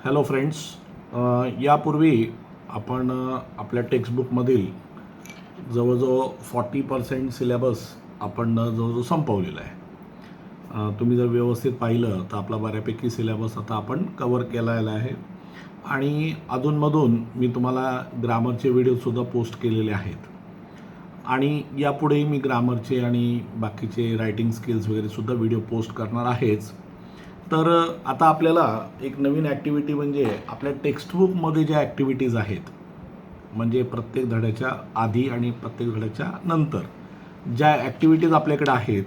Hello friends. यापूर्वी आपण आपल्या टेक्स्टबुकमधील जवळजवळ 40% सिलेबस आपण जवळजवळ संपवलेला आहे. तुम्ही जर व्यवस्थित पाहिलं तर आपला बऱ्यापैकी सिलेबस आता आपण कवर केलेला आहे आणि अधूनमधून मी तुम्हाला ग्रामरचे व्हिडिओसुद्धा पोस्ट केलेले आहेत आणि यापुढेही मी ग्रामरचे आणि बाकीचे रायटिंग स्किल्स वगैरेसुद्धा व्हिडिओ पोस्ट करणार आहेच. तर आता आपल्याला एक नवीन ॲक्टिव्हिटी म्हणजे आपल्या टेक्स्टबुकमध्ये ज्या ॲक्टिव्हिटीज आहेत, म्हणजे प्रत्येक धड्याच्या आधी आणि प्रत्येक धड्याच्या नंतर ज्या ॲक्टिव्हिटीज आपल्याकडे आहेत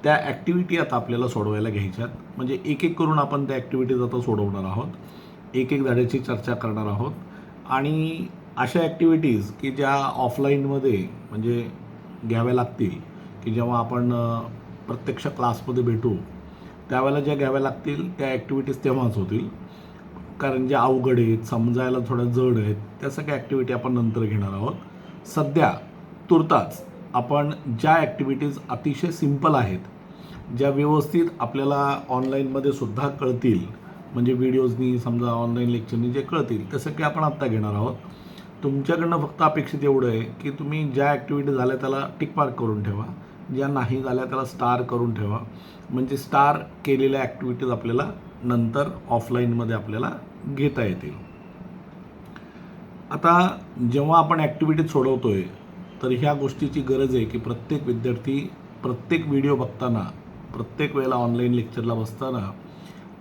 त्या ॲक्टिव्हिटी आता आपल्याला सोडवायला घ्यायच्यात. म्हणजे एक एक करून आपण त्या ॲक्टिव्हिटीज आता सोडवणार आहोत, एक एक धड्याची चर्चा करणार आहोत आणि अशा ॲक्टिव्हिटीज की ज्या ऑफलाईनमध्ये म्हणजे घ्याव्या लागतील, की जेव्हा आपण प्रत्यक्ष क्लासमध्ये भेटू त्यावेळेला ज्या घ्याव्या लागतील त्या ॲक्टिव्हिटीज तेव्हाच होतील, कारण ज्या अवघड आहेत, समजायला थोड्या जड आहेत, त्या सगळ्या ॲक्टिव्हिटी आपण नंतर घेणार आहोत. सध्या तुर्तास आपण ज्या ॲक्टिव्हिटीज अतिशय सिंपल आहेत, ज्या व्यवस्थित आपल्याला ऑनलाईनमध्ये सुद्धा कळतील, म्हणजे व्हिडिओजनी समजा ऑनलाईन लेक्चरनी जे कळतील ते सगळे आपण आत्ता घेणार आहोत. तुमच्याकडनं फक्त अपेक्षित एवढं आहे की तुम्ही ज्या ॲक्टिव्हिटी झाल्या त्याला टिक मार्क करून ठेवा, ज्या नाही झाल्या त्याला स्टार करून ठेवा. म्हणजे स्टार केलेल्या ॲक्टिव्हिटीज आपल्याला नंतर ऑफलाईनमध्ये आपल्याला घेता येतील. आता जेव्हा आपण ॲक्टिव्हिटीज सोडवतोय तर ह्या गोष्टीची गरज आहे की प्रत्येक विद्यार्थी प्रत्येक व्हिडिओ बघताना, प्रत्येक वेळेला ऑनलाईन लेक्चरला बसताना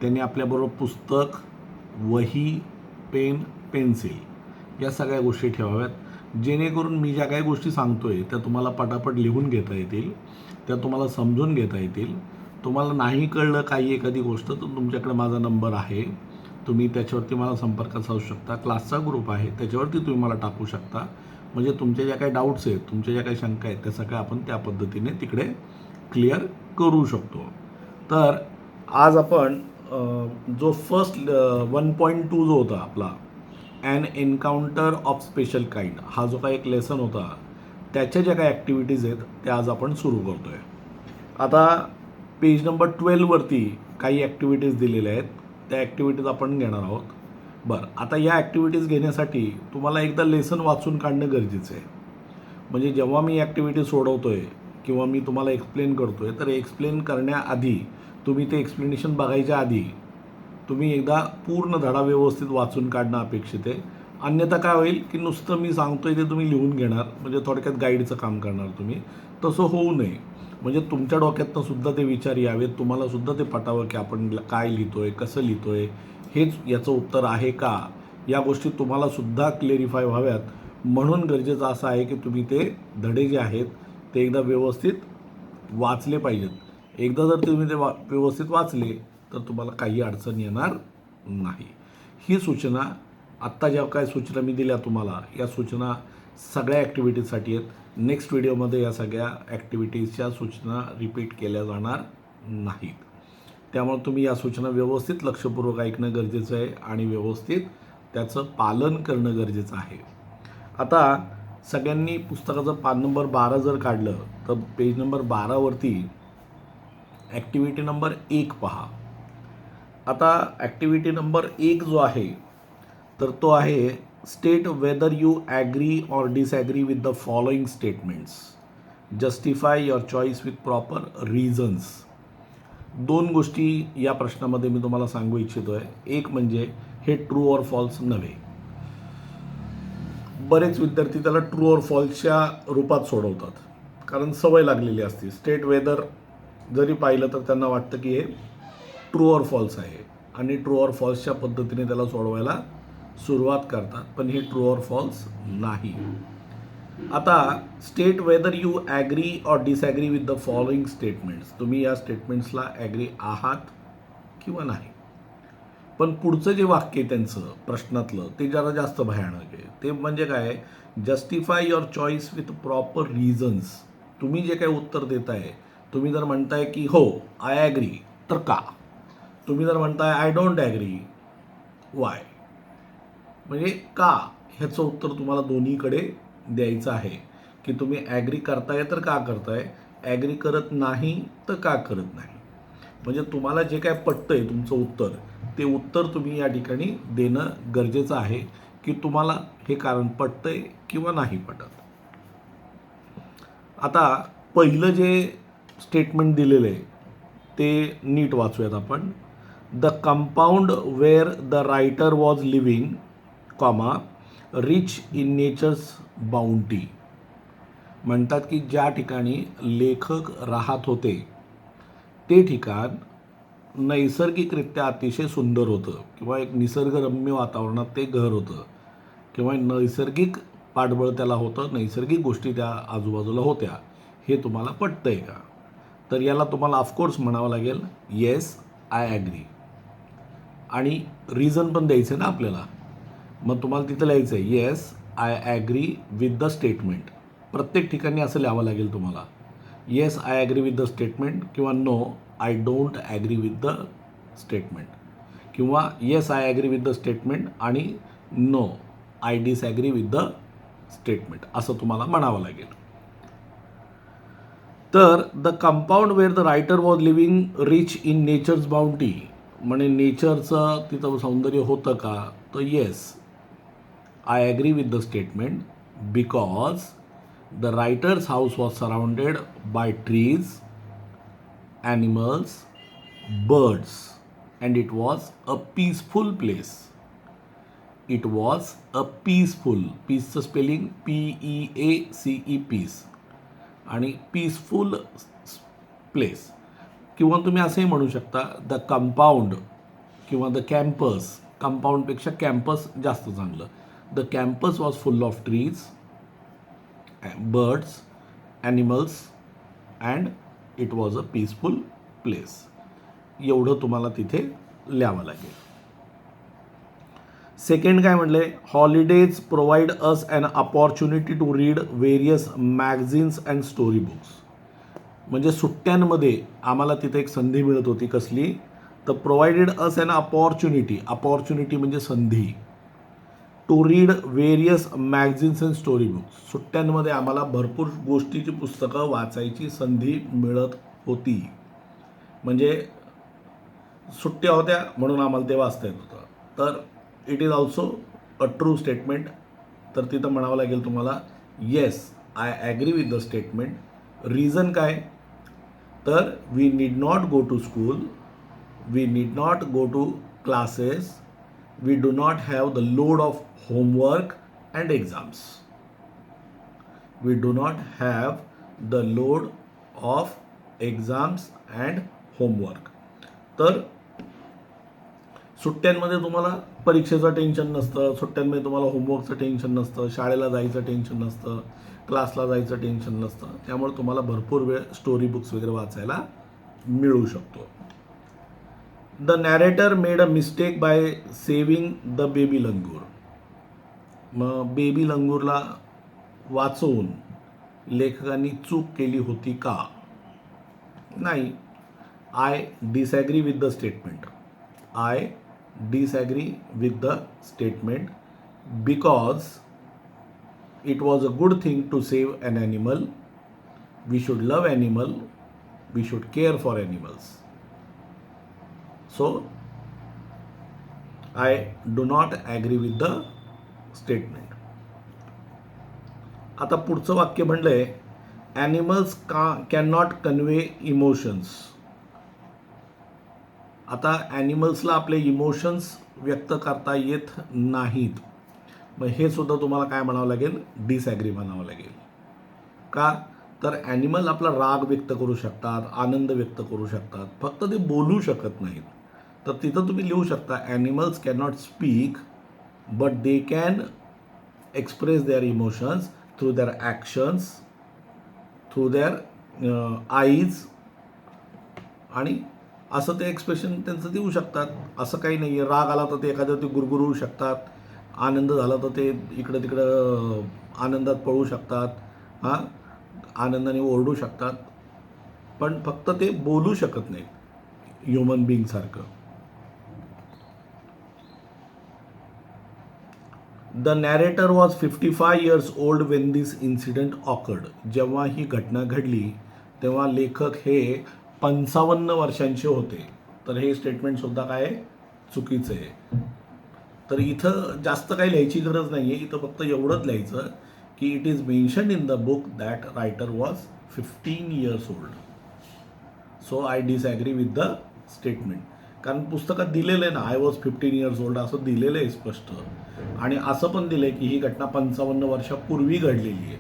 त्यांनी आपल्याबरोबर पुस्तक, वही, पेन, पेन्सिल या सगळ्या गोष्टी ठेवाव्यात, जेणेकरून मी ज्या काही गोष्टी सांगतोय त्या तुम्हाला पटापट लिहून घेता येतील, त्या तुम्हाला समजून घेता येतील. तुम्हाला नाही कळलं काही एखादी गोष्ट तर तुमच्याकडे माझा नंबर आहे, तुम्ही त्याच्यावरती मला संपर्क साधू शकता. क्लासचा ग्रुप आहे त्याच्यावरती तुम्ही मला टाकू शकता. म्हणजे तुमच्या ज्या काही डाऊट्स आहेत, तुमच्या ज्या काही शंका आहेत त्या सगळ्या आपण त्या पद्धतीने तिकडे क्लिअर करू शकतो. तर आज आपण जो फर्स्ट 1.2 जो होता आपला an encounter of special kind, हा जो काही एक लेसन होता त्याच्या ज्या काही ॲक्टिव्हिटीज आहेत त्या आज आपण सुरू करतो आहे. आता पेज नंबर 12वरती काही ॲक्टिव्हिटीज दिलेल्या आहेत, त्या ॲक्टिव्हिटीज आपण घेणार आहोत. बरं, आता या ॲक्टिव्हिटीज घेण्यासाठी तुम्हाला एकदा लेसन वाचून काढणं गरजेचं आहे. म्हणजे जेव्हा मी ॲक्टिव्हिटी सोडवतो आहे किंवा मी तुम्हाला एक्सप्लेन करतो आहे तर एक्सप्लेन करण्याआधी तुम्ही ते एक्सप्लेनेशन बघायच्या आधी तुम्ही एकदा पूर्ण धडा व्यवस्थित वाचून काढणं अपेक्षित आहे. अन्यथा काय होईल की नुसतं मी सांगतो आहे ते तुम्ही लिहून घेणार, म्हणजे थोडक्यात गाईडचं काम करणार तुम्ही. तसं होऊ नये. म्हणजे तुमच्या डोक्यातनं सुद्धा ते विचार यावेत, तुम्हाला सुद्धा ते पटावं की आपण काय लिहितोय, कसं लिहितोय, हेच याचं उत्तर आहे का, या गोष्टी तुम्हाला सुद्धा क्लेरिफाय व्हाव्यात. म्हणून गरजेचं असं आहे की तुम्ही ते धडे जे आहेत ते एकदा व्यवस्थित वाचले पाहिजेत. एकदा जर तुम्ही ते व्यवस्थित वाचले तर तुम्हाला काही अडचण येणार नाही. ही सूचना आत्ता ज्या काय सूचना मी दिल्या तुम्हाला, या सूचना सगळ्या ॲक्टिव्हिटीजसाठी आहेत. नेक्स्ट व्हिडिओमध्ये या सगळ्या ॲक्टिव्हिटीजच्या सूचना रिपीट केल्या जाणार नाहीत. त्यामुळे तुम्ही या सूचना व्यवस्थित लक्षपूर्वक ऐकणं गरजेचं आहे आणि व्यवस्थित त्याचं पालन करणं गरजेचं आहे. आता सगळ्यांनी पुस्तकाचं पान नंबर 12 जर काढलं तर पेज नंबर 12वरती ॲक्टिव्हिटी नंबर 1 पहा. आता ॲक्टिव्हिटी नंबर 1 जो आहे तर तो आहे state whether you agree or disagree with the following statements, justify your choice with proper reasons. दोन गोष्टी या प्रश्नामध्ये मी तुम्हाला सांगू इच्छितो आहे. एक म्हणजे हे ट्रू ऑर फॉल्स नव्हे. बरेच विद्यार्थी त्याला ट्रू ऑर फॉल्सच्या रूपात सोडवतात, कारण सवय लागलेली असते. स्टेट वेदर जरी पाहिलं तर त्यांना वाटतं की हे ट्रू ऑर फॉल्स आहे आणि ट्रू ऑर फॉल्सच्या पद्धतीने त्याला सोडवायला सुरुवात करतात, पण हे ट्रू ऑर फॉल्स नाही. आता state whether you agree or disagree with the following statements, तुम्ही या स्टेटमेंट्सला ॲग्री आहात किंवा नाही. पण पुढचं जे वाक्य आहे त्यांचं प्रश्नातलं ते जरा जास्त भयानक आहे. ते म्हणजे काय, justify your choice with proper reasons. तुम्ही जे काही उत्तर देताय, तुम्ही जर म्हणताय की हो आय ॲग्री तर का, तुम्ही जर म्हणताय आय डोंट ॲग्री वाय, म्हणजे का, ह्याचं उत्तर तुम्हाला दोन्हीकडे द्यायचं आहे. की तुम्ही ॲग्री करताय तर का करताय, ॲग्री करत नाही तर का करत नाही. म्हणजे तुम्हाला जे काय पटतंय तुमचं उत्तर ते उत्तर तुम्ही या ठिकाणी देणं गरजेचं आहे की तुम्हाला हे कारण पटतंय किंवा नाही पटत. आता पहिलं जे स्टेटमेंट दिलेलं आहे ते नीट वाचूयात आपण. The compound where the writer was living comma rich in nature's bounty. म्हणतात की ज्या ठिकाणी लेखक राहत होते ते ठिकाण नैसर्गिकरित्या अतिशय सुंदर होतं किंवा एक निसर्गरम्य वातावरणात ते घर होतं किंवा नैसर्गिक पाठबळ त्याला होतं, नैसर्गिक गोष्टी त्या आजूबाजूला होत्या. हे तुम्हाला पटतंय का? तर याला तुम्हाला ऑफकोर्स म्हणावं लागेल येस आय ॲग्री. आणि रिझन पण द्यायचं आहे ना आपल्याला. मग तुम्हाला तिथं लिहायचं आहे yes I agree with the statement. प्रत्येक ठिकाणी असं लिहावं लागेल तुम्हाला. Yes I agree with the statement किंवा no I don't agree with the statement किंवा yes I agree with the statement आणि no I disagree with the statement असं तुम्हाला म्हणावं लागेल. तर the compound where the writer was living rich in nature's bounty म्हणजे नेचरचं तिथं सौंदर्य होतं का? तर yes I agree with the statement because the writers house was surrounded by trees, animals, birds, and it was a peaceful place. It was a peaceful, peaceचं spelling PEACE, peace, आणि peaceful place. किंवा तुम्ही असंही म्हणू शकता the compound किंवा the campus. कंपाऊंडपेक्षा campus जास्त चांगलं. The campus was full of trees, birds, animals and it was a peaceful place. एवढं तुम्हाला तिथे लिहावं लागेल. सेकंड काय म्हणले? Holidays provide us an opportunity to read various magazines and story books. म्हणजे सुट्ट्यांमध्ये आम्हाला तिथे एक संधी मिळत होती. कसली? तर provided us an opportunity. Opportunity म्हणजे संधी. To read various magazines and story books. सुट्ट्यांमध्ये आम्हाला भरपूर गोष्टीची पुस्तकं वाचायची संधी मिळत होती. म्हणजे सुट्ट्या होत्या म्हणून आम्हाला ते वाचता येत होतं. तर it is also a true statement. तर तिथं म्हणावं लागेल तुम्हाला yes I agree with the statement. Reason काय? तर we need not go to school, we need not go to classes, we do not have the load of homework and exams. We do not have the load of exams and homework. तर सुट्ट्यांमध्ये तुम्हाला परीक्षेचं tension नसतं, सुट्ट्यांमध्ये तुम्हाला होमवर्कचं tension नसतं, शाळेला जायचं टेन्शन नसतं, क्लासला जायचं टेन्शन नसतं. त्यामुळे तुम्हाला भरपूर वेळ स्टोरी बुक्स वगैरे वाचायला मिळू शकतो. The narrator made a mistake by saving the baby लंगूर. मग बेबी लंगूरला वाचवून लेखकांनी चूक केली होती का? नाही. I disagree with the statement. I disagree with the statement because it was a good thing to save an animal. We should love animal, we should care for animals. So, I do not agree with the statement. आता पुढचं वाक्य म्हणलंय animals can not convey emotions. आता ॲनिमल्सला आपले emotions व्यक्त करता येत नाहीत. मग हे सुद्धा तुम्हाला काय म्हणावं लागेल? डिसॲग्री म्हणावं लागेल. का? तर ॲनिमल आपला राग व्यक्त करू शकतात, आनंद व्यक्त करू शकतात, फक्त ते बोलू शकत नाहीत. तर तिथं तुम्ही लिहू शकता animals can not speak but they can express their emotions through their actions, through their eyes. आणि असं ते एक्सप्रेशन त्यांचं देऊ शकतात. असं काही नाही आहे. राग आला तर ते एखाद्या ते गुरगुरू शकतात, आनंद झाला तर ते इकडं तिकडं आनंदात पळू शकतात, हां आनंदाने ओरडू शकतात, पण फक्त ते बोलू शकत नाहीत ह्युमन बिईंगसारखं. The narrator was 55 years old when this incident occurred. जेव्हा ही घटना घडली तेव्हा लेखक हे 55 वर्षांचे होते. तर हे स्टेटमेंट सुद्धा काय चुकीचं आहे. तर इथं जास्त काही लिहायची गरज नाही आहे. इथं फक्त एवढंच लिहायचं की it is mention in the book that writer was 15 years old. So I disagree with the statement. कारण पुस्तकात दिलेलं आहे ना, आय वॉज 15 years ओल्ड असं दिलेलं आहे स्पष्ट. आणि असं पण दिलं आहे की ही घटना 55 वर्षापूर्वी घडलेली आहे.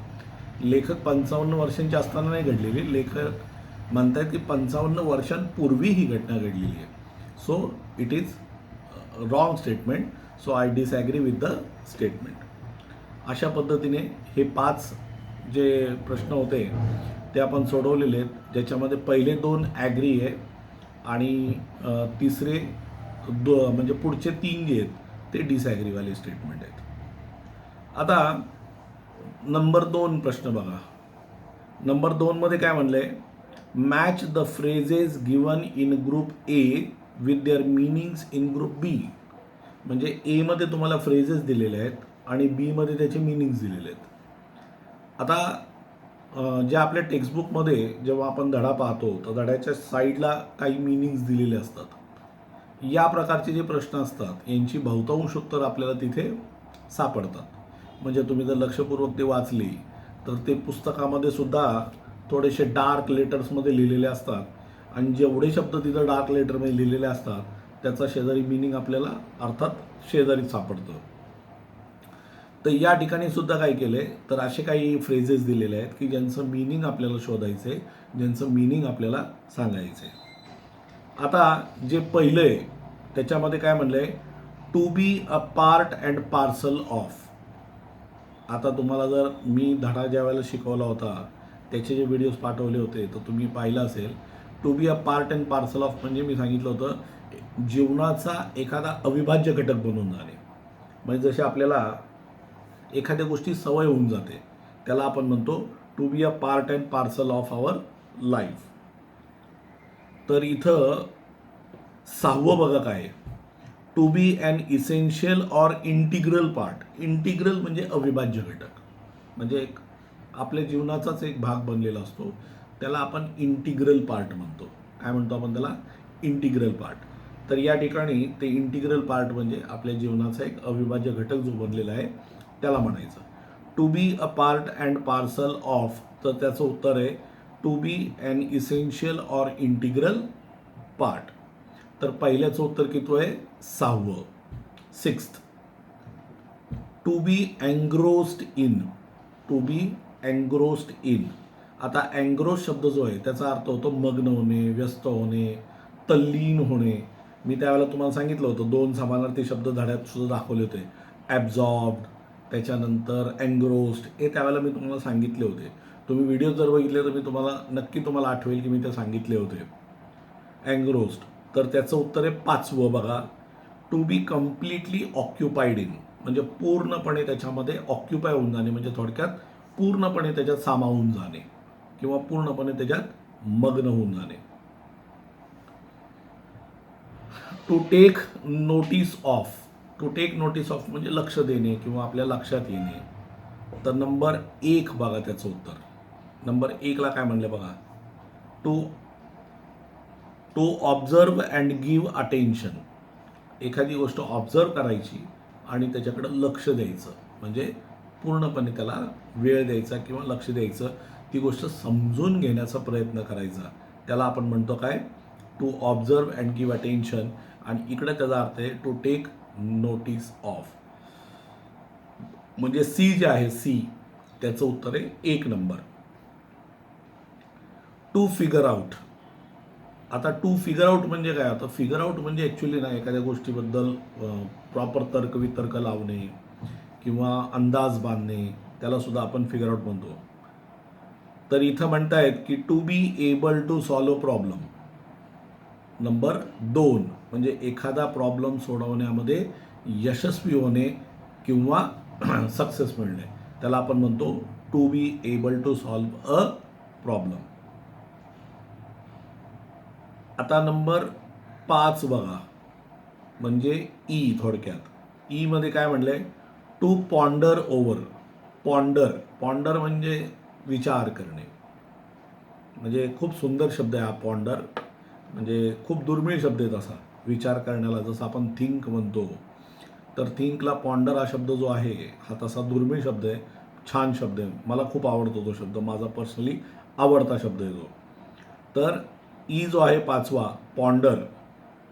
लेखक 55 वर्षांची असताना नाही घडलेली. लेखक म्हणतात की 55 वर्षांपूर्वी ही घटना घडलेली आहे. So it is wrong statement. So I disagree with the statement. अशा पद्धतीने हे 5 जे प्रश्न होते ते आपण सोडवलेले आहेत, ज्याच्यामध्ये पहिले 2 ॲग्री आहे आणि तिसरे म्हणजे पुढचे 3 जे आहेत ते डिसॲग्रीवाले स्टेटमेंट आहेत. आता नंबर 2 प्रश्न बघा. नंबर 2 मध्ये काय म्हणलंय, match the phrases given in group A with their meanings in group B. म्हणजे ए मध्ये तुम्हाला फ्रेजेस दिलेले आहेत आणि बी मध्ये त्याचे मिनिंग्स दिलेले आहेत. आता जे आपल्या टेक्स्टबुकमध्ये जेव्हा आपण धडा पाहतो तर धड्याच्या साईडला काही मिनिंग्स दिलेले असतात. या प्रकारचे जे प्रश्न असतात यांची बहुतांश उत्तर आपल्याला तिथे सापडतात. म्हणजे तुम्ही जर लक्षपूर्वक ते वाचली तर ते पुस्तकामध्ये सुद्धा थोडेसे डार्क लेटर्समध्ये लिहिलेले असतात आणि जेवढे शब्द तिथं डार्क लेटरमध्ये लिहिलेले असतात त्याचा शेजारी मिनिंग आपल्याला अर्थात शेजारी सापडतं. तर या ठिकाणी सुद्धा काय केलंय, तर असे काही फ्रेजेस दिलेले आहेत की ज्यांचं मिनिंग आपल्याला शोधायचं आहे, ज्यांचं मिनिंग आपल्याला सांगायचं आहे. आता जे पहिलं आहे त्याच्यामध्ये काय म्हणलंय, to be a part and parcel of. आता तुम्हाला जर मी धडा ज्या वेळेला शिकवला होता त्याचे जे व्हिडिओज पाठवले होते तर तुम्ही पाहिलं असेल. To be a part and parcel of म्हणजे मी सांगितलं होतं जीवनाचा एखादा अविभाज्य घटक बनून जाणे. म्हणजे जसे आपल्याला एखाद्या गोष्टी सवय होऊन जाते त्याला आपण म्हणतो to be a part and parcel of our life. तर इथं 6वं बघा काय, to be an essential or integral part. Integral म्हणजे अविभाज्य घटक, म्हणजे एक आपल्या जीवनाचाच एक भाग बनलेला असतो, त्याला आपण इंटिग्रल पार्ट म्हणतो. काय म्हणतो आपण त्याला, इंटिग्रल पार्ट. तर या ठिकाणी ते इंटिग्रल पार्ट म्हणजे आपल्या जीवनाचा एक अविभाज्य घटक जो बनलेला आहे त्याला म्हणायचं. To be a part and parcel of, तर त्याचं उत्तर आहे to be an essential or integral part. तर पहिल्याचं उत्तर किती आहे, 6वं, 6th. To be engrossed in. To be engrossed in. आता एन्ग्रोस शब्द जो आहे त्याचा अर्थ होतो मग्न होणे, व्यस्त होणे, तल्लीन होणे. मी त्यावेळेला तुम्हाला सांगितलं होतं 2 समानार्थी शब्द धड्यात सुद्धा दाखवले होते. ॲब्झॉर्ब्ड, त्याच्यानंतर एन्ग्रोस्ड, हे त्यावेळेला मी तुम्हाला सांगितले होते. तुम्ही व्हिडिओ जर बघितले तर मी नक्की तुम्हाला आठवेल की मी ते सांगितले होते. एन्ग्रोस्ड. तर त्याचं उत्तर आहे 5वं बघा, to be completely occupied in. म्हणजे पूर्णपणे त्याच्यामध्ये ऑक्युपाय होऊन जाणे, म्हणजे थोडक्यात पूर्णपणे त्याच्यात सामावून जाणे किंवा पूर्णपणे त्याच्यात मग्न होऊन जाणे. To take notice of. To take notice of म्हणजे लक्ष देणे किंवा आपल्या लक्षात येणे. तर नंबर 1 बघा त्याचं उत्तर. नंबर 1ला काय म्हणलं बघा, to observe and give attention. एखादी गोष्ट ऑब्झर्व करायची आणि त्याच्याकडं लक्ष द्यायचं, म्हणजे पूर्णपणे त्याला वेळ द्यायचा किंवा लक्ष द्यायचं, ती गोष्ट समजून घेण्याचा प्रयत्न करायचा, त्याला आपण म्हणतो काय, to observe and give attention. आणि इकडे त्याचा अर्थ आहे टू टेक नोटीस ऑफ. म्हणजे सी जे आहे, सी त्याचं उत्तर आहे 1 नंबर. To figure out. आता टू फिगर आउट म्हणजे काय, आता फिगर आउट म्हणजे ॲक्च्युली ना एखाद्या गोष्टीबद्दल प्रॉपर तर्कवितर्क लावणे किंवा अंदाज बांधणे, त्याला सुद्धा आपण फिगर आउट म्हणतो. तर इथं म्हणतायत की to be able to solve problem. Number 2 म्हणजे एखादा प्रॉब्लेम सोडवण्यामध्ये यशस्वी होणे किंवा सक्सेस मिळणे, त्याला आपण म्हणतो to be able to solve a problem. आता नंबर 5 बघा, म्हणजे ई. थोडक्यात ई मध्ये काय म्हणलंय, टू पॉन्डर ओव्हर. पॉन्डर म्हणजे विचार करणे. म्हणजे खूप सुंदर शब्द आहे हा पॉन्डर, म्हणजे खूप दुर्मिळ शब्द आहे तसा. विचार करण्याला, जसं आपण थिंक म्हणतो, तर थिंकला पॉन्डर हा शब्द जो आहे हा तसा दुर्मिळ शब्द आहे, छान शब्द आहे, मला खूप आवडतो तो शब्द, माझा पर्सनली आवडता शब्द आहे तो. तर ई जो आहे पाचवा पॉन्डर,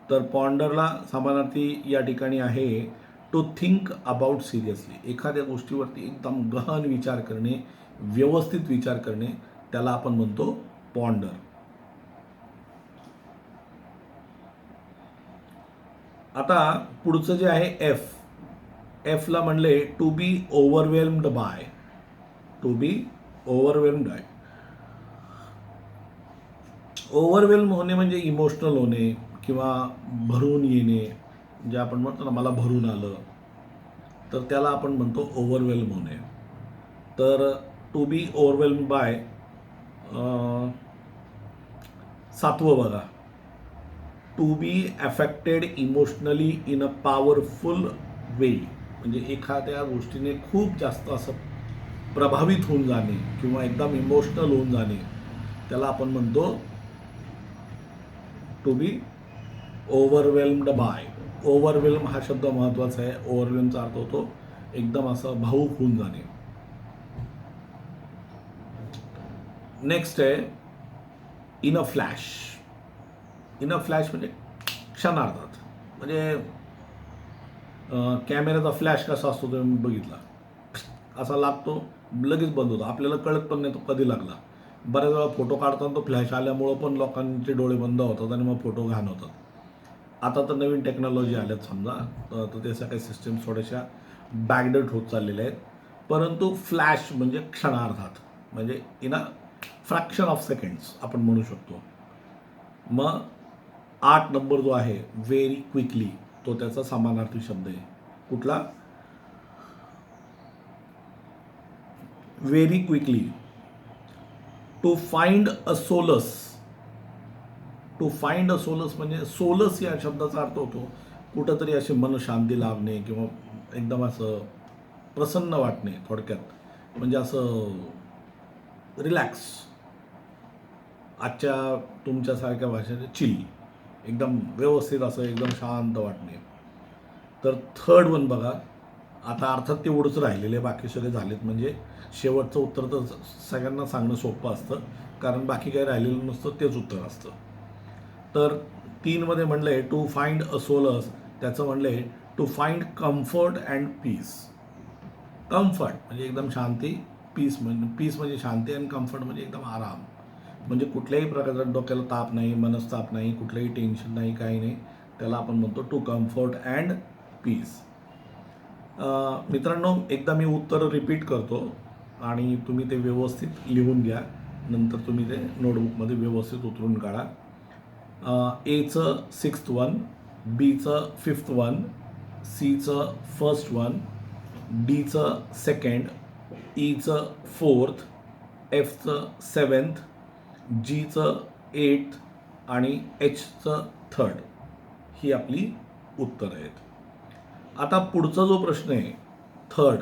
तर पॉन्डरला समानार्थी या ठिकाणी आहे टू थिंक अबाउट सिरियसली. एखाद्या गोष्टीवरती एकदम गहन विचार करणे, व्यवस्थित विचार करणे, त्याला आपण म्हणतो पॉन्डर. आता पुढचं जे आहे एफ, एफला म्हणले to be overwhelmed by. To be overwhelmed by. Overwhelm होणे म्हणजे इमोशनल होणे किंवा भरून येणे, जे आपण म्हणतो ना मला भरून आलं, तर त्याला आपण म्हणतो ओव्हरवेल्म होणे. तर टू बी ओव्हरवेल्म बाय, सातवं बघा, to be affected emotionally in a powerful way. म्हणजे एखाद्या गोष्टीने खूप जास्त असं प्रभावित होऊन जाणे किंवा एकदम इमोशनल होऊन जाणे, त्याला आपण म्हणतो to be overwhelmed by. Overwhelm हा शब्द महत्त्वाचा आहे. ओव्हरवेल्मचा अर्थ होतो एकदम असं भावूक होऊन जाणे. नेक्स्ट आहे in a flash. In a flash म्हणजे क्षणार्धात. म्हणजे कॅमेऱ्याचा फ्लॅश कसा असतो तुम्ही बघितला, असा लागतो लगेच बंद होतो, आपल्याला कळत पण नाही तो कधी लागला. बऱ्याच वेळा फोटो काढताना तो फ्लॅश आल्यामुळं पण लोकांचे डोळे बंद होतात आणि मग फोटो घाण होतात. आता तर नवीन टेक्नॉलॉजी आल्यात समजा, तर त्याच्या काही सिस्टम्स थोड्याशा बॅकडेट होत चाललेल्या आहेत. परंतु फ्लॅश म्हणजे क्षणार्धात, म्हणजे in a fraction of seconds आपण म्हणू शकतो. मग 8 नंबर जो आहे व्हेरी क्विकली, तो त्याचा समानार्थी शब्द आहे. कुठला? Very quickly. To find a solace. To find a solace म्हणजे सोलस या शब्दाचा अर्थ होतो कुठंतरी अशी मनशांती लाभणे किंवा एकदम असं प्रसन्न वाटणे. थोडक्यात म्हणजे असं रिलॅक्स, आजच्या तुमच्यासारख्या भाषेने चिल, एकदम व्यवस्थित असं एकदम शांत वाटणे. तर थर्ड वन बघा, आता अर्थात तेवढंच राहिलेले, बाकी सगळे झालेत. म्हणजे शेवटचं उत्तर तर सगळ्यांना सांगणं सोपं असतं, कारण बाकी काही राहिलेलं नसतं, तेच उत्तर असतं. तर 3 मध्ये म्हणलंय टू फाइंड अ सोलस, त्याचं म्हणलंय to find comfort and peace. Comfort म्हणजे एकदम शांती, पीस म्हणजे शांती, आणि कम्फर्ट म्हणजे एकदम आराम. म्हणजे कुठल्याही प्रकारचा डोक्याला ताप नाही, मनस्ताप नाही, कुठलंही टेन्शन नाही, काही नाही, त्याला आपण म्हणतो टू कम्फर्ट अँड पीस. मित्रांनो, एकदा मी उत्तर रिपीट करतो आणि तुम्ही ते व्यवस्थित लिहून घ्या. नंतर तुम्ही ते नोटबुकमध्ये व्यवस्थित उतरून काढा. एचं 6th वन, बीचं 5th वन, सीचं 1st one, डीचं 2nd, ईचं 4th, एफचं 7th, जीचं 8th आणि एचचं 3rd. ही आपली उत्तरं आहेत. आता पुढचा जो प्रश्न आहे थर्ड,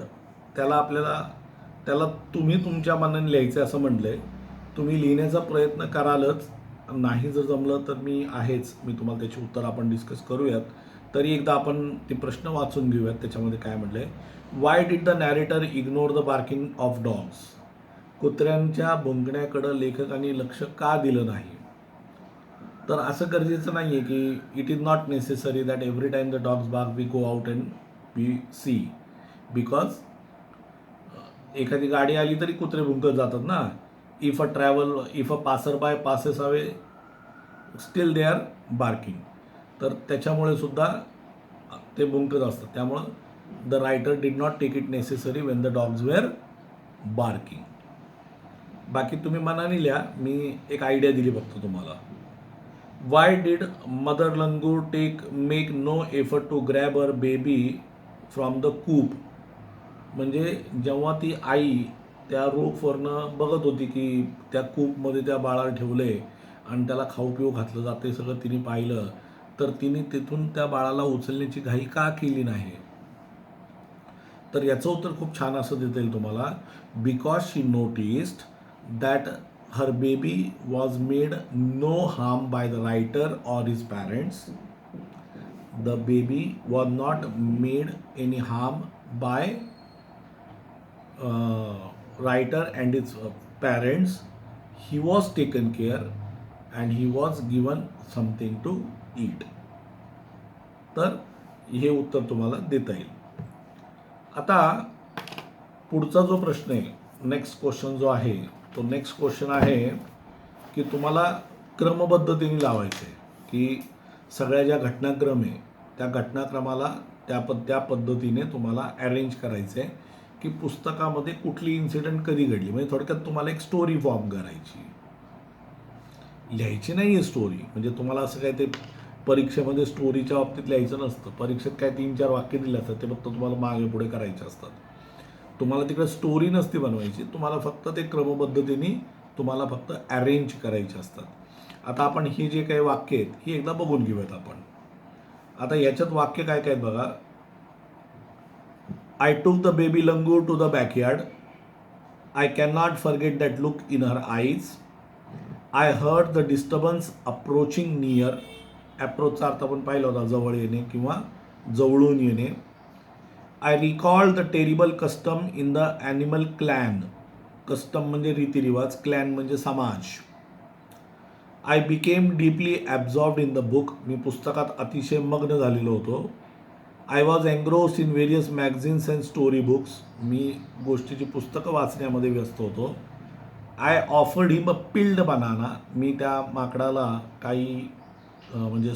त्याला तुम्ही तुमच्या मनाने लिहायचं असं म्हटलंय. तुम्ही लिहिण्याचा प्रयत्न करालच, नाही जर जमलं तर मी तुम्हाला त्याची उत्तर आपण डिस्कस करूयात. तरी एकदा आपण ते प्रश्न वाचून घेऊयात. त्याच्यामध्ये काय म्हटलंय, why did the narrator ignore the barking of dogs. कुत्र्यांच्या भुंकण्याकडं लेखकांनी लक्ष का दिलं नाही. तर असं गरजेचं नाही आहे की it is not necessary that every time the dogs bark we go out and we see. Because एखादी गाडी आली तरी कुत्रे भुंकत जातात ना. If a passer by passes away still they are barking. तर त्याच्यामुळे सुद्धा ते भुंकत असतात. त्यामुळं the writer did not take it necessary when the dogs were barking. बाकी तुम्ही मनाने लिहा, मी एक आयडिया दिली फक्त तुम्हाला. Why did mother langur make no effort to grab her baby from the coop. म्हणजे जेव्हा ती आई त्या रूफवरनं बघत होती की त्या कूपमध्ये त्या बाळाला ठेवले आणि त्याला खाऊ पिऊ घातलं जाते सगळं तिने पाहिलं, तर तिने तिथून त्या बाळाला उचलण्याची घाई का केली नाही. तर याचं उत्तर खूप छान असं देता येईल तुम्हाला. Because she noticed that her baby was made no harm by the writer or his parents. The baby was not made any harm bye writer and its parents. He was taken care and he was given something to eat. तर हे उत्तर तुम्हाला देता येईल. आता पुढचा जो प्रश्न आहे, नेक्स्ट क्वेश्चन जो आहे, तो नेक्स्ट क्वेश्चन आहे की तुम्हाला क्रमबद्धतेने लावायचं आहे की सगळ्या ज्या घटनाक्रम आहे त्या घटनाक्रमाला त्या पद्धतीने तुम्हाला अरेंज करायचं आहे की पुस्तकामध्ये कुठली इन्सिडेंट कधी घडली. म्हणजे थोडक्यात तुम्हाला एक स्टोरी फॉर्म करायची, लिहायची नाही आहे स्टोरी. म्हणजे तुम्हाला असं काय ते परीक्षेमध्ये स्टोरीच्या बाबतीत लिहायचं नसतं. परीक्षेत काय 3-4 वाक्य दिले असतात, ते फक्त तुम्हाला मागे पुढे करायचे असतात. तुम्हाला तिकडे स्टोरी नसती बनवायची, तुम्हाला फक्त ते क्रमबद्धतेने तुम्हाला फक्त अरेंज करायचे असतात. आता आपण हे जे काही वाक्य आहेत ही एकदा बघून घेऊयात आपण. आता याच्यात वाक्य काय काय आहेत बघा. I took the baby langur to the backyard. I cannot forget that look in her eyes. I heard the disturbance approaching near. Approachचा अर्थ आपण पाहिला होता जवळ येणे किंवा जवळून येणे. I recalled the terrible custom in the animal clan. Custom म्हणजे रीतिरिवाज, क्लॅन म्हणजे समाज. I became deeply absorbed in the book. मी पुस्तकात अतिशय मग्न झालेलो होतो. I was engrossed in various magazines and story books. मी गोष्टीची पुस्तकं वाचण्यामध्ये व्यस्त होतो. I offered him a peeled banana. मी त्या माकडाला काही म्हणजे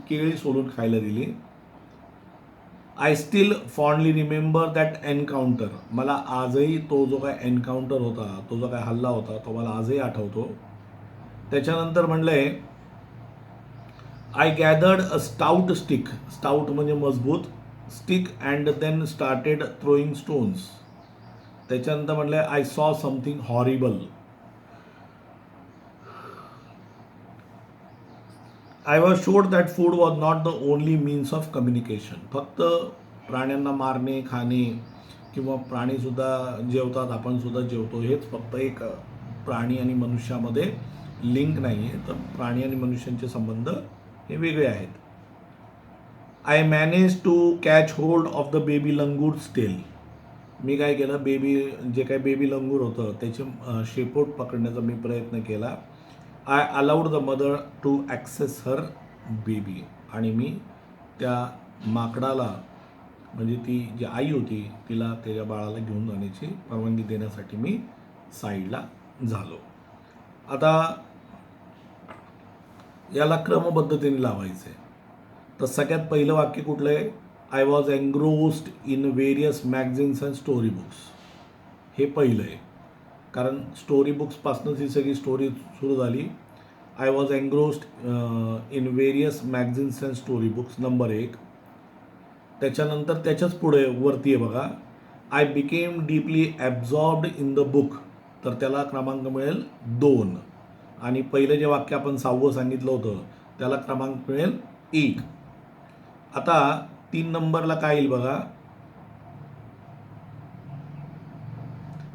केळी सोलून खायला दिली. I still fondly remember that encounter. मला आजही तो जो काय एन्काउंटर होता, तो जो काय हल्ला होता, तो मला आजही आठवतो. त्याच्यानंतर म्हणलंय I gathered a stout stick. Stout म्हणजे मजबूत, stick and then started throwing stones. त्याच्यानंतर म्हणलंय I saw something horrible. I was sure that food was not the only means of communication. फक्त प्राण्यांना मारणे, खाणे किंवा प्राणीसुद्धा जेवतात, आपण सुद्धा जेवतो, हेच फक्त एक प्राणी आणि मनुष्यामध्ये लिंक नाही आहे. तर प्राणी आणि मनुष्यांचे संबंध हे वेगळे आहेत. I manage to catch hold of the baby langur's tail. मी काय केलं, जे काही बेबी लंगूर होतं त्याचे शेपूट पकडण्याचा मी प्रयत्न केला. I allowed the mother to access her baby. आणि मी त्या माकडाला म्हणजे ती जी आई होती तिला त्याच्या बाळाला घेऊन जाण्याची परवानगी देण्यासाठी मी साईडला झालो. आता याला क्रमबद्धतेने लावायचं आहे. तर सगळ्यात पहिलं वाक्य कुठलं आहे, I was engrossed in various magazines and story books. हे पहिलं आहे कारण स्टोरी बुक्सपासूनच ही सगळी स्टोरी सुरू झाली. I was engrossed in various magazines and story books number 1. त्याच्यानंतर त्याच्याच पुढे वरती आहे बघा, I became deeply absorbed in the book. तर त्याला क्रमांक मिळेल 2. आणि पहिलं जे वाक्य आपण 6वं सांगितलं होतं त्याला क्रमांक मिळेल 1. आता 3 नंबरला काय येईल बघा,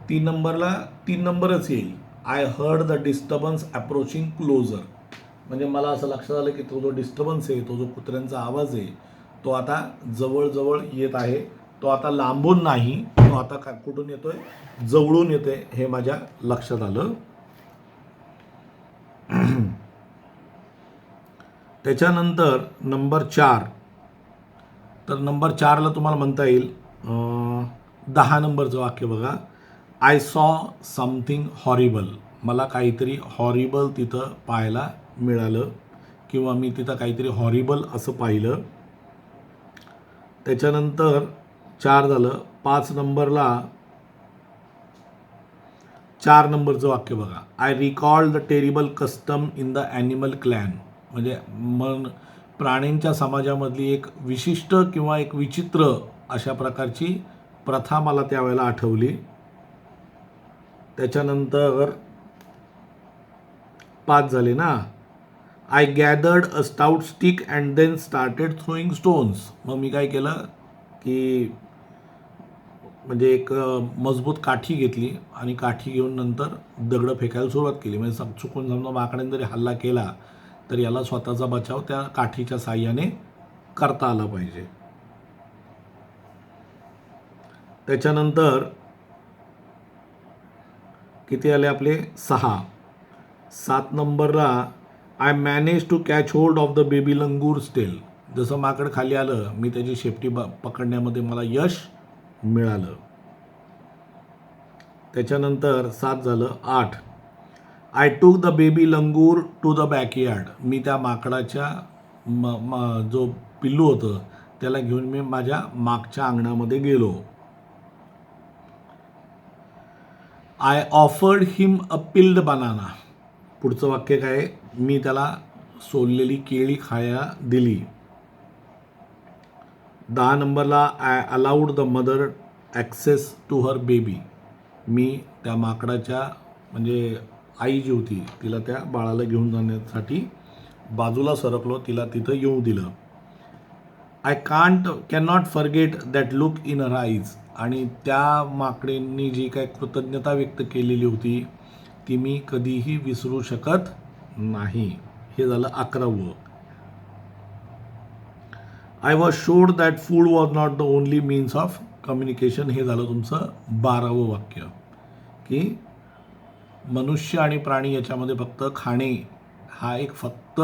3 नंबरला 3 नंबरच येईल. I heard the disturbance approaching closer. म्हणजे मला असं लक्षात आलं की तो जो डिस्टर्बन्स आहे, तो जो कुत्र्यांचा आवाज आहे, तो आता जवळजवळ येत आहे. तो आता लांबून नाही, तो आता कुठून येतोय, जवळून येतोय, हे माझ्या लक्षात आलं. त्याच्यानंतर नंबर 4. तर नंबर 4ला तुम्हाला म्हणता येईल 10 नंबरचं वाक्य बघा, आय सॉ समथिंग हॉरिबल. मला काहीतरी हॉरिबल तिथं पाहायला मिळालं किंवा मी तिथं काहीतरी हॉरिबल असं पाहिलं. त्याच्यानंतर 4 झालं. 5 नंबरला 4 नंबरचं वाक्य बघा, I recall the terrible custom in the animal clan. म्हणजे प्राण्यांच्या समाजामधली एक विशिष्ट किंवा एक विचित्र अशा प्रकारची प्रथा मला त्यावेळेला आठवली. त्याच्यानंतर 5 झाले ना, I gathered a stout stick and then started throwing stones. मग मी काय केलं की म्हणजे एक मजबूत काठी घेतली आणि काठी घेऊन नंतर दगडं फेकायला सुरुवात केली. म्हणजे चुकून समजा माकडाने जरी हल्ला केला तर याला स्वतःचा बचाव त्या काठीच्या साह्याने करता आला पाहिजे. त्याच्यानंतर किती आले आपले 6. 7 नंबरला I manage to catch hold of the baby langur stale. जसं माकड खाली आलं मी त्याची शेपटी पकडण्यामध्ये मला यश मिळालं. त्याच्यानंतर 7 झालं. 8 I took the baby langur to the backyard. मी त्या माकडाच्या जो पिल्लू होतं त्याला घेऊन मी माझ्या मागच्या अंगणामध्ये गेलो. I offered him a peeled banana. पुढचं वाक्य काय? मी त्याला सोललेली केळी खाया दिली. 10 नंबरला I allowed the mother access to her baby. मी त्या माकडाच्या म्हणजे आई जी होती तिला त्या बाळाला घेऊन जाण्यासाठी बाजूला सरकलो, तिला तिथं येऊ दिलं. I cannot forget that look in her eyes. आणि त्या माकडेंनी जी काय कृतज्ञता व्यक्त केलेली होती ती मी कधीही विसरू शकत नाही. हे झालं 11वं. I was showed that food was not the only means of communication. हे झालं तुमचं 12वं वाक्य, की मनुष्य आणि प्राणी याच्यामध्ये फक्त खाणे हा एक फक्त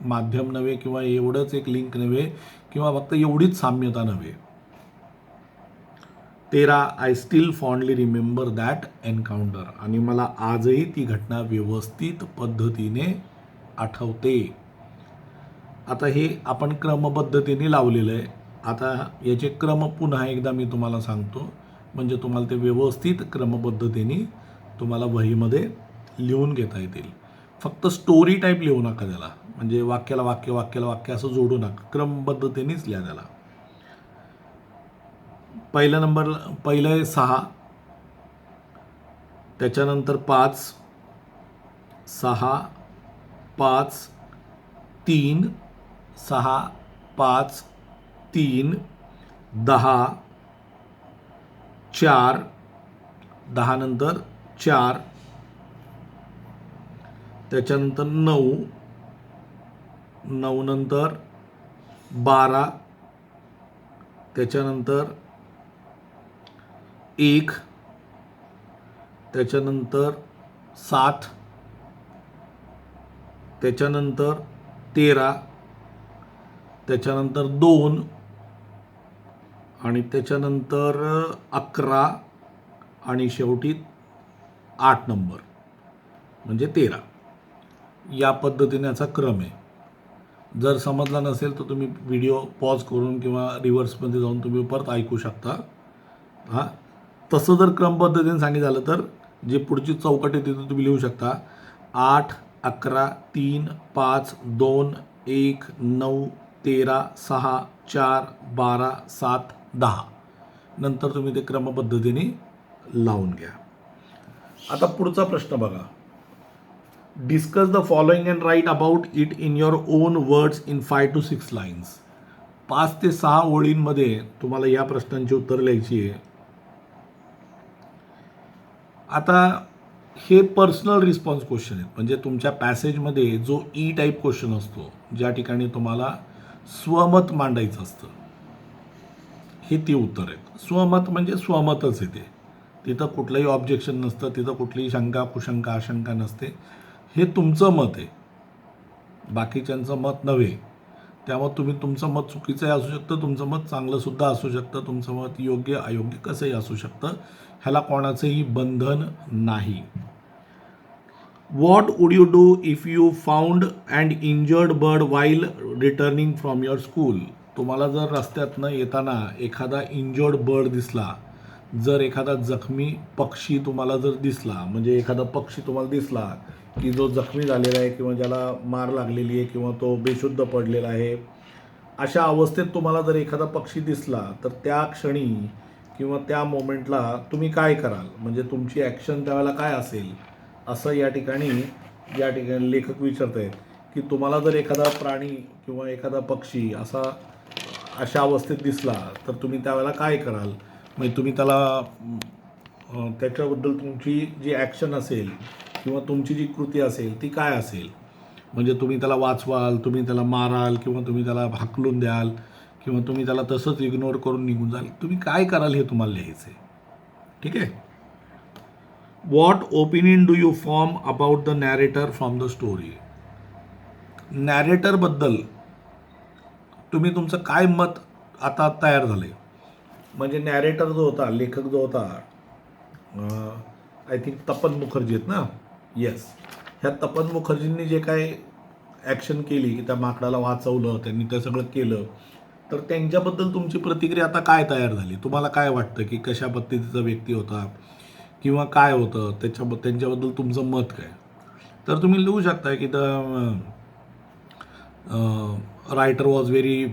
माध्यम नव्हे किंवा एवढंच एक लिंक नव्हे किंवा फक्त एवढीच साम्यता नव्हे. 13 I still fondly remember that encounter. आणि मला आजही ती घटना व्यवस्थित पद्धतीने आठवते. आता हे आपण क्रमबद्धतेने लावलेलं आहे. आता याचे क्रम पुन्हा एकदा मी तुम्हाला सांगतो म्हणजे तुम्हाला ते व्यवस्थित क्रमबद्धतेने तुम्हाला वहीमध्ये लिहून घेता येतील. फक्त स्टोरी टाईप लिहू नका त्याला, म्हणजे वाक्याला वाक्य वाक्याला वाक्य असं जोडू नका, क्रमबद्धतेनेच लिहा त्याला. पहिलं आहे 6, त्याच्यानंतर 5, 6, 5, 3, 6, 5, 3, 10, 4, 10 नंतर 4, त्याच्यानंतर 9, 9 नंतर 12, त्याच्यानंतर 1, त्याच्यानंतर 7, त्याच्यानंतर 13, त्याच्यानंतर 2 आणि त्याच्यानंतर 11 आणि शेवटी 8 नंबर म्हणजे 13. या पद्धतीने याचा क्रम आहे. जर समजला नसेल तर तुम्ही व्हिडिओ पॉज करून किंवा रिव्हर्समध्ये जाऊन तुम्ही परत ऐकू शकता. हां, तसं जर क्रम पद्धतीने सांगितलं झालं तर जे पुढची चौकट आहे तिथं तुम्ही लिहू शकता 8, 11, 3, 5, 2, 1, 9, 13, 6, 4, 12, 7, 10. नंतर तुम्ही ते क्रमपद्धतीने लावून घ्या. आता पुढचा प्रश्न बघा. Discuss the following and write about it in your own words in 5 to 6 lines. 5 ते 6 ओळींमध्ये तुम्हाला या प्रश्नांची उत्तर लिहायची आहे. आता हे पर्सनल रिस्पॉन्स क्वेश्चन आहेत, म्हणजे तुमच्या पॅसेजमध्ये जो ई टाईप क्वेश्चन असतो ज्या ठिकाणी तुम्हाला स्वमत मांडायचं असतं, हे ती उत्तर आहेत. स्वमत म्हणजे स्वमतच येते, तिथं कुठलंही ऑब्जेक्शन नसतं, तिथं कुठलीही शंका कुशंका आशंका नसते. हे तुमचं मत आहे, बाकीच्यांचं मत नव्हे. त्यामुळे तुम्ही तुमचं मत चुकीचंही असू शकतं, तुमचं मत चांगलंसुद्धा असू शकतं, तुमचं मत योग्य अयोग्य कसंही असू शकतं. ह्याला कोणाचंही बंधन नाही. What would you do if you found and injured bird while returning from your school. तुम्हाला जर रस्त्यातनं येताना एखादा इंजर्ड बर्ड दिसला, जर एखादा जखमी पक्षी तुम्हाला जर दिसला, म्हणजे एखादा पक्षी तुम्हाला दिसला की जो जखमी झालेला आहे किंवा ज्याला मार लागलेली आहे किंवा तो बेशुद्ध पडलेला आहे, अशा अवस्थेत तुम्हाला जर एखादा पक्षी दिसला तर त्या क्षणी किंवा त्या मोमेंटला तुम्ही काय कराल, म्हणजे तुमची ॲक्शन त्यावेळेला काय असेल, असं या ठिकाणी लेखक विचारत आहेत की तुम्हाला जर एखादा प्राणी किंवा एखादा पक्षी अशा अवस्थेत दिसला तर तुम्ही त्यावेळेला काय कराल. म्हणजे तुम्ही त्याला त्याच्याबद्दल तुमची जी ॲक्शन असेल किंवा तुमची जी कृती असेल ती काय असेल. म्हणजे तुम्ही त्याला वाचवाल, तुम्ही त्याला माराल किंवा तुम्ही त्याला हाकलून द्याल किंवा तुम्ही त्याला तसंच इग्नोर करून निघून जाल. तुम्ही काय कराल हे तुम्हाला लिहायचं आहे. ठीक आहे. What opinion do you form about the narrator from the story. नॅरेटरबद्दल तुम्ही तुमचं काय मत आता तयार झालं आहे. म्हणजे नॅरेटर जो होता, लेखक जो होता, आय थिंक तपन मुखर्जी आहेत ना. येस. ह्या तपन मुखर्जींनी जे काय ॲक्शन केली की त्या माकडाला वाचवलं, त्यांनी ते सगळं केलं, तर त्यांच्याबद्दल तुमची प्रतिक्रिया आता काय तयार झाली. तुम्हाला काय वाटतं की कशा पद्धतीचा व्यक्ती होता किंवा काय होतं त्यांच्याबद्दल तुमचं मत काय. तर तुम्ही लिहू शकता की the writer was very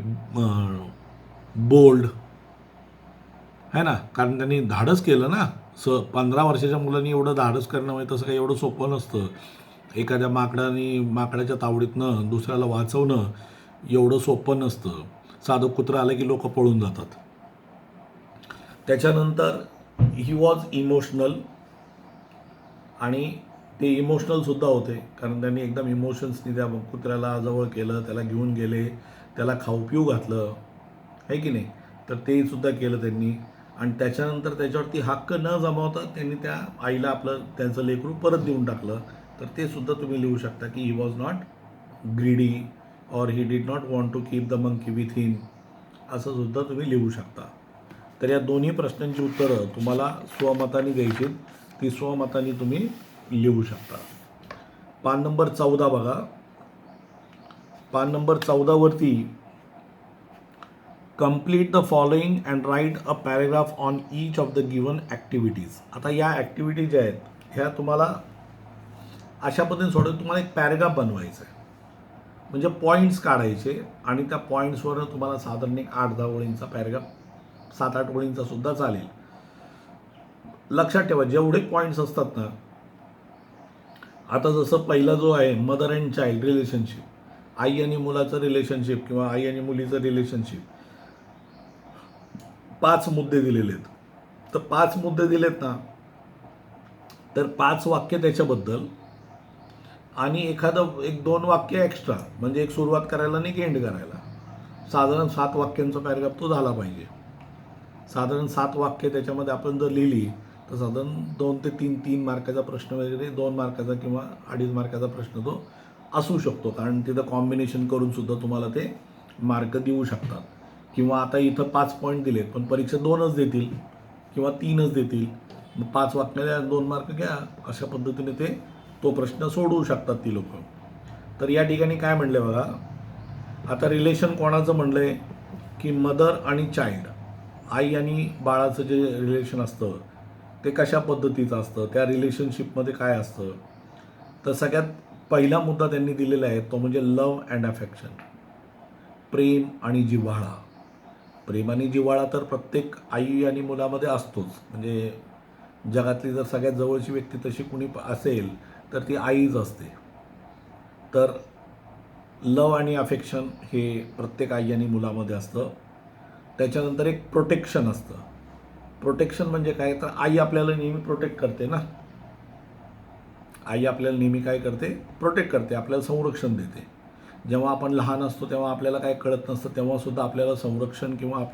bold, है ना. कारण त्यांनी धाडस केलं ना. 15 वर्षाच्या मुलांनी एवढं धाडस करणं म्हणजे तसं काही एवढं सोपं नसतं. एखाद्या माकडाच्या तावडीतनं दुसऱ्याला वाचवणं एवढं सोपं नसतं. साधं कुत्रं आलं की लोक पळून जातात. त्याच्यानंतर ही वॉज इमोशनल, आणि ते इमोशनलसुद्धा होते कारण त्यांनी एकदम इमोशन्सनी त्या कुत्र्याला जवळ केलं, त्याला घेऊन गेले, त्याला खाऊ पिऊ घातलं, आहे की नाही. तर ते सुद्धा केलं त्यांनी. आणि त्याच्यानंतर त्याच्यावरती हक्क न जमावता त्यांनी त्या आईला त्यांचं लेकरू परत देऊन टाकलं. तर ते सुद्धा तुम्ही लिहू शकता की he was not greedy or he did not want to keep the monkey with him, असं सुद्धा तुम्ही लिहू शकता. तर या दोन्ही प्रश्नांची उत्तरं तुम्हाला स्वमताने द्यायची. ती स्वमताने तुम्ही लिहू शकता. पान नंबर 14 बघा. पान नंबर 14 वरती complete the following and right a paragraph on each of the given activities. आता या ॲक्टिव्हिटी ज्या आहेत ह्या तुम्हाला अशा पद्धतीने सोडून तुम्हाला एक पॅरेग्राफ बनवायचा आहे. म्हणजे पॉईंट्स काढायचे आणि त्या पॉईंट्सवर तुम्हाला साधारण एक 8-10 ओळींचा पॅरेग्राफ, 7-8 ओळींचा सुद्धा चालेल. लक्षात ठेवा जेवढे पॉईंट्स असतात ना, आता जसं पहिला जो आहे मदर अँड चाइल्ड रिलेशनशिप, आई आणि मुलाचं रिलेशनशिप किंवा आई आणि मुलीचं रिलेशनशिप, 5 मुद्दे दिलेले आहेत. तर 5 मुद्दे दिलेत ना, तर 5 वाक्य त्याच्याबद्दल आणि एखादं 1-2 वाक्य एक्स्ट्रा, म्हणजे एक सुरुवात करायला आणि एक एंड करायला. साधारण 7 वाक्यांचा पॅरेग्राफ तो झाला पाहिजे. साधारण 7 वाक्य त्याच्यामध्ये आपण जर लिहिली तर साधारण 2 ते 3 मार्काचा प्रश्न वगैरे, 2 मार्काचा किंवा 2.5 मार्काचा प्रश्न तो असू शकतो. कारण तिथं कॉम्बिनेशन करून सुद्धा तुम्हाला ते मार्क देऊ शकतात. किंवा आता इथं 5 पॉईंट दिलेत पण परीक्षा 2च देतील किंवा 3च देतील. मग 5 वाक्याला 2 मार्क घ्या, अशा पद्धतीने तो प्रश्न सोडवू शकतात ती लोक. तर या ठिकाणी काय म्हणले बघा. आता रिलेशन कोणाचं म्हणलं आहे की मदर आणि चाइल्ड, आई आणि बाळाचं जे रिलेशन असतं ते कशा पद्धतीचं असतं, त्या रिलेशनशिपमध्ये काय असतं. तर सगळ्यात पहिला मुद्दा त्यांनी दिलेला आहे तो म्हणजे लव्ह अँड अफेक्शन, प्रेम आणि जिव्हाळा. प्रेम आणि जिव्हाळा तर प्रत्येक आई आणि मुलामध्ये असतोच. म्हणजे जगातली जर सगळ्यात जवळची व्यक्ती तशी कुणी असेल तर ती आईच असते. तर लव आणि अफेक्शन हे प्रत्येक आई आणि मुलामध्ये असतं. त्याच्यानंतर एक प्रोटेक्शन असतं. प्रोटेक्शन म्हणजे काय, तर आई आपल्याला नेहमी प्रोटेक्ट करते ना. आई आपल्याला नेहमी काय करते, प्रोटेक्ट करते, आपल्याला संरक्षण देते. जेव्हा आपण लहान असतो तेव्हा आपल्याला काय कळत नसतं, तेव्हासुद्धा आपल्याला संरक्षण किंवा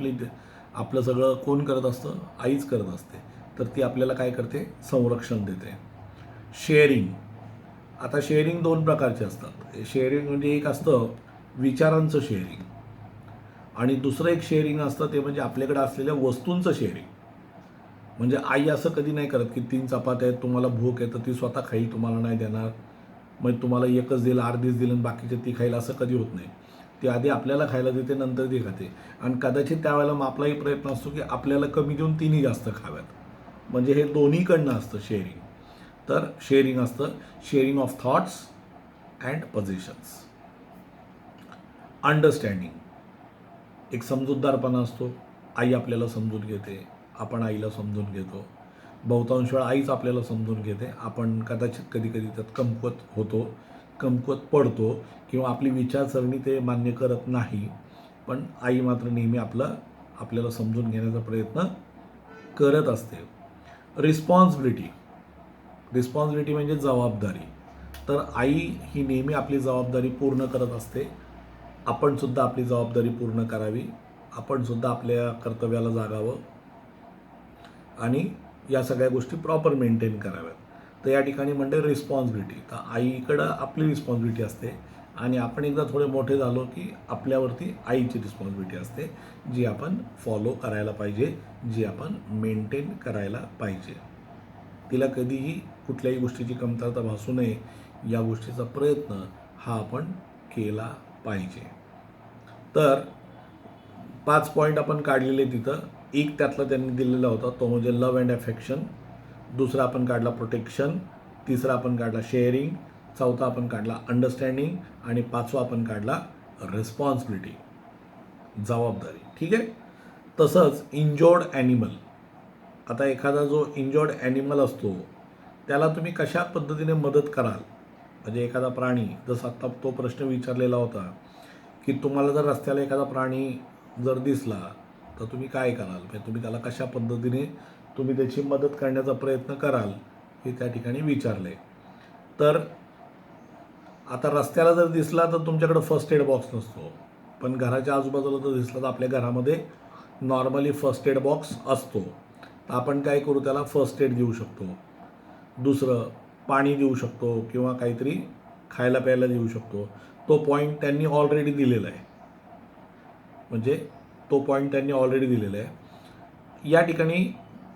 आपलं सगळं कोण करत असतं, आईच करत असते. तर ती आपल्याला काय करते, संरक्षण देते. शेअरिंग. आता शेअरिंग 2 प्रकारचे असतात. शेअरिंग म्हणजे एक असतं विचारांचं शेअरिंग आणि दुसरं एक शेअरिंग असतं ते म्हणजे आपल्याकडे असलेल्या वस्तूंचं शेअरिंग. म्हणजे आई असं कधी नाही करत की 3 चपात्या आहेत, तुम्हाला भूक आहे तर ती स्वतः खाईल, तुम्हाला नाही देणार. मग तुम्हाला एकच दिलं, अर्धीच दिलं आणि बाकीचे ती खाईल, असं कधी होत नाही. ती आधी आपल्याला खायला देते, नंतर ती खाते. आणि कदाचित त्यावेळेला मग आपलाही प्रयत्न असतो की आपल्याला कमी देऊन तिन्ही जास्त खाव्यात. म्हणजे हे दोन्हीकडनं असतं शेअरिंग. तर शेअरिंग असतं sharing of thoughts and positions. Understanding, एक समजूतदारपणा असतो. आई आपल्याला समजून घेते, आपण आईला समजून घेतो. बहुतांश वेळा आईच आपल्याला समजून घेते. आपण कदाचित कधी कधी त्यात कमकुवत होतो, कमकुवत पडतो किंवा आपली विचारसरणी ते मान्य करत नाही. पण आई मात्र नेहमी आपल्याला समजून घेण्याचा प्रयत्न करत असते. रिस्पॉन्सिबिलिटी. रिस्पॉन्सिबिलिटी म्हणजे जबाबदारी. तर आई ही नेहमी आपली जबाबदारी पूर्ण करत असते. आपण सुद्धा आपली जबाबदारी पूर्ण करावी. आपण सुद्धा आपल्या कर्तव्याला जागावं आणि या सगळ्या गोष्टी प्रॉपर मेंटेन कराव्यात. तर या ठिकाणी म्हणजे रिस्पॉन्सिबिलिटी. तर आईकडं आपली रिस्पॉन्सिबिलिटी असते आणि आपण एकदा थोडे मोठे झालो की आपल्यावरती आईची रिस्पॉन्सिबिलिटी असते, जी आपण फॉलो करायला पाहिजे, जी आपण मेंटेन करायला पाहिजे. तिला कधीही कुठल्याही गोष्टीची कमतरता भासू नये या गोष्टीचा प्रयत्न हा आपण केला पाहिजे. तर 5 पॉईंट आपण काढलेले तिथं. एक त्यातला त्यांनी दिलेला होता तो म्हणजे लव्ह अँड अफेक्शन. दुसरा आपण काढला प्रोटेक्शन. तिसरा आपण काढला शेअरिंग. चौथा आपण काढला अंडरस्टँडिंग आणि पाचवा आपण काढला रिस्पॉन्सिबिलिटी, जबाबदारी. ठीक आहे. तसंच इंजोर्ड ॲनिमल. आता एखादा जो इंजॉर्ड ॲनिमल असतो त्याला तुम्ही कशा पद्धतीने मदत कराल. म्हणजे एखादा प्राणी, जसं आत्ता तो प्रश्न विचारलेला होता की तुम्हाला जर रस्त्याला एखादा प्राणी जर दिसला तर तुम्ही काय कराल, म्हणजे तुम्ही त्याला कशा पद्धतीने तुम्ही त्याची मदत करण्याचा प्रयत्न कराल हे त्या ठिकाणी विचारले. तर आता रस्त्याला जर दिसला तर तुमच्याकडे फर्स्ट एड बॉक्स नसतो, पण घराच्या आजूबाजूला जर दिसला तर आपल्या घरामध्ये नॉर्मली फर्स्ट एड बॉक्स असतो. तर आपण काय करू, त्याला फर्स्ट एड देऊ शकतो. दुसरं पाणी देऊ शकतो किंवा काहीतरी खायला प्यायला देऊ शकतो. तो पॉईंट त्यांनी ऑलरेडी दिलेला आहे. म्हणजे तो पॉईंट त्यांनी ऑलरेडी दिलेला आहे. या ठिकाणी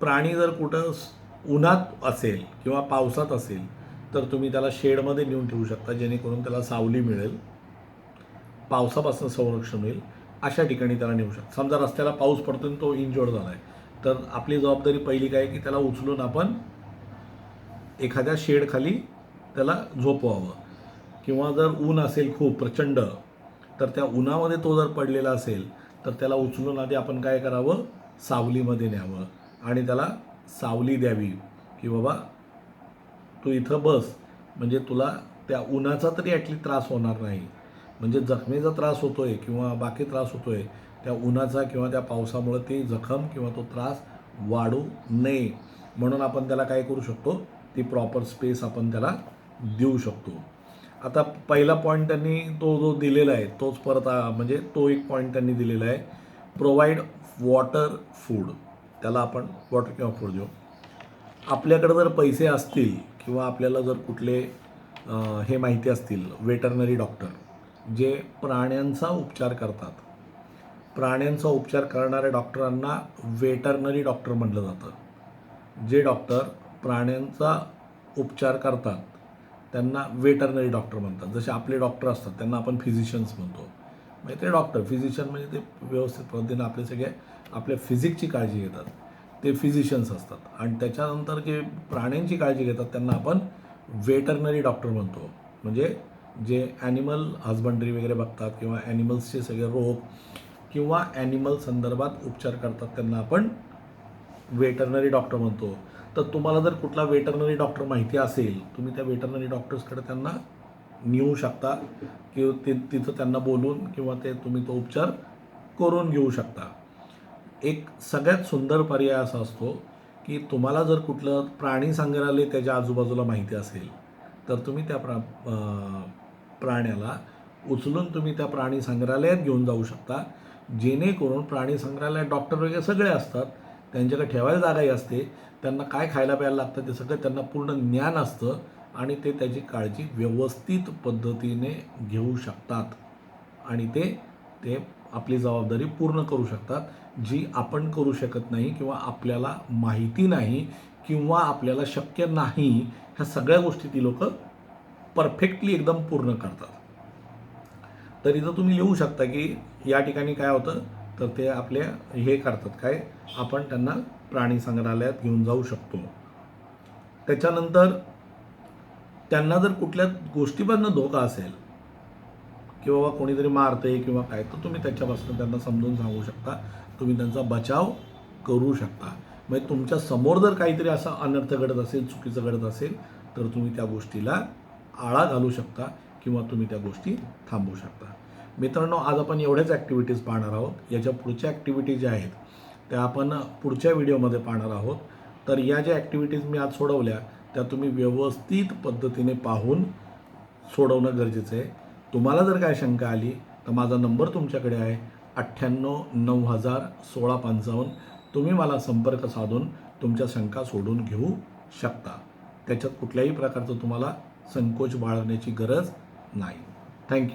प्राणी जर कुठं उन्हात असेल किंवा पावसात असेल तर तुम्ही त्याला शेडमध्ये नेऊन ठेवू शकता, जेणेकरून त्याला सावली मिळेल, पावसापासून संरक्षण होईल. अशा ठिकाणी त्याला नेऊ शकता. समजा रस्त्याला पाऊस पडतो आणि तो इंजोर्ड झाला आहे, तर आपली जबाबदारी पहिली काय की त्याला उचलून आपण एखाद्या शेडखाली त्याला झोपवावं. किंवा जर ऊन असेल खूप प्रचंड, तर त्या उन्हामध्ये तो जर पडलेला असेल तर त्याला उचलून आधी आपण काय करावं, सावलीमध्ये न्यावं आणि त्याला सावली द्यावी की बाबा तू इथं बस, म्हणजे तुला त्या उन्हाचा तरी ॲटलीस्ट त्रास होणार नाही. म्हणजे जखमेचा त्रास होतो आहे किंवा बाकी त्रास होतो आहे, त्या उन्हाचा किंवा त्या पावसामुळे ती जखम किंवा तो त्रास वाढू नये म्हणून आपण त्याला काय करू शकतो, ती प्रॉपर स्पेस आपण त्याला देऊ शकतो. आता पहिला पॉईंट त्यांनी तो जो दिलेला आहे तोच परत म्हणजे तो एक पॉईंट त्यांनी दिलेला आहे, प्रोव्हाइड वॉटर फूड. त्याला आपण वॉटर किंवा फूड देऊ. आपल्याकडे जर पैसे असतील किंवा आपल्याला जर कुठले हे माहिती असतील, वेटरनरी डॉक्टर जे प्राण्यांचा उपचार करतात, प्राण्यांचा उपचार करणाऱ्या डॉक्टरांना वेटरनरी डॉक्टर म्हटलं जातं. जे डॉक्टर प्राण्यांचा उपचार करतात त्यांना वेटरनरी डॉक्टर म्हणतात. जसे आपले डॉक्टर असतात त्यांना आपण फिजिशियन्स म्हणतो. म्हणजे ते डॉक्टर, फिजिशियन म्हणजे ते व्यवस्थित पद्धतीनं आपले सगळे आपल्या फिजिकची काळजी घेतात, ते फिजिशियन्स असतात. आणि त्याच्यानंतर जे प्राण्यांची काळजी घेतात त्यांना आपण वेटरनरी डॉक्टर म्हणतो. म्हणजे जे ॲनिमल हजबंडरी वगैरे बघतात किंवा ॲनिमल्सचे सगळे रोग किंवा ॲनिमल संदर्भात उपचार करतात त्यांना आपण वेटरनरी डॉक्टर म्हणतो. तर तुम्हाला जर कुठला वेटरनरी डॉक्टर माहिती असेल, तुम्ही त्या वेटरनरी डॉक्टर्सकडे त्यांना नेऊ शकता किंवा तिथं त्यांना बोलून किंवा ते तुम्ही तो उपचार करून घेऊ शकता. एक सगळ्यात सुंदर पर्याय असा असतो की तुम्हाला जर कुठलं प्राणी संग्रहालय त्याच्या आजूबाजूला माहिती असेल तर तुम्ही त्या प्राण्याला उचलून तुम्ही त्या प्राणी संग्रहालयात घेऊन जाऊ शकता, जेणेकरून प्राणी संग्रहालयात डॉक्टर वगैरे सगळे असतात, त्यांच्याकडे ठेवायला जागाही असते, त्यांना काय खायला प्यायला लागतं ते सगळं त्यांना पूर्ण ज्ञान असतं आणि ते त्याची काळजी व्यवस्थित पद्धतीने घेऊ शकतात आणि ते आपली जबाबदारी पूर्ण करू शकतात, जी आपण करू शकत नाही किंवा आपल्याला माहिती नाही किंवा आपल्याला शक्य नाही. ह्या सगळ्या गोष्टी ती लोक परफेक्टली एकदम पूर्ण करतात. तर इथं तुम्ही लिहू शकता की या ठिकाणी काय होतं, तर ते आपले हे करतात काय, आपण त्यांना प्राणी संग्रहालयात घेऊन जाऊ शकतो. त्याच्यानंतर त्यांना जर कुठल्या गोष्टीपासून धोका असेल किंवा कोणीतरी मारतंय किंवा काय, तर तुम्ही त्याच्यापासून त्यांना समजून सांगू शकता, तुम्ही त्यांचा बचाव करू शकता. म्हणजे तुमच्या समोर जर काहीतरी असा अनर्थ घडत असेल, चुकीचं घडत असेल, तर तुम्ही त्या गोष्टीला आळा घालू शकता किंवा तुम्ही त्या गोष्टी थांबवू शकता. मित्रांनो, आज आपण एवढ्याच ॲक्टिव्हिटीज पाहणार आहोत. याच्या पुढच्या ॲक्टिव्हिटीज ज्या आहेत त्या आपण पुढच्या व्हिडिओमध्ये पाहणार आहोत. तर या ज्या ॲक्टिव्हिटीज मी आज सोडवल्या त्या तुम्ही व्यवस्थित पद्धतीने पाहून सोडवणं गरजेचं आहे. तुम्हाला जर काय शंका आली तर माझा नंबर तुमच्याकडे आहे 9890001655. तुम्ही मला संपर्क साधून तुमच्या शंका सोडून घेऊ शकता. त्याच्यात कुठल्याही प्रकारचं तुम्हाला संकोच बाळगण्याची गरज नाही. थँक्यू.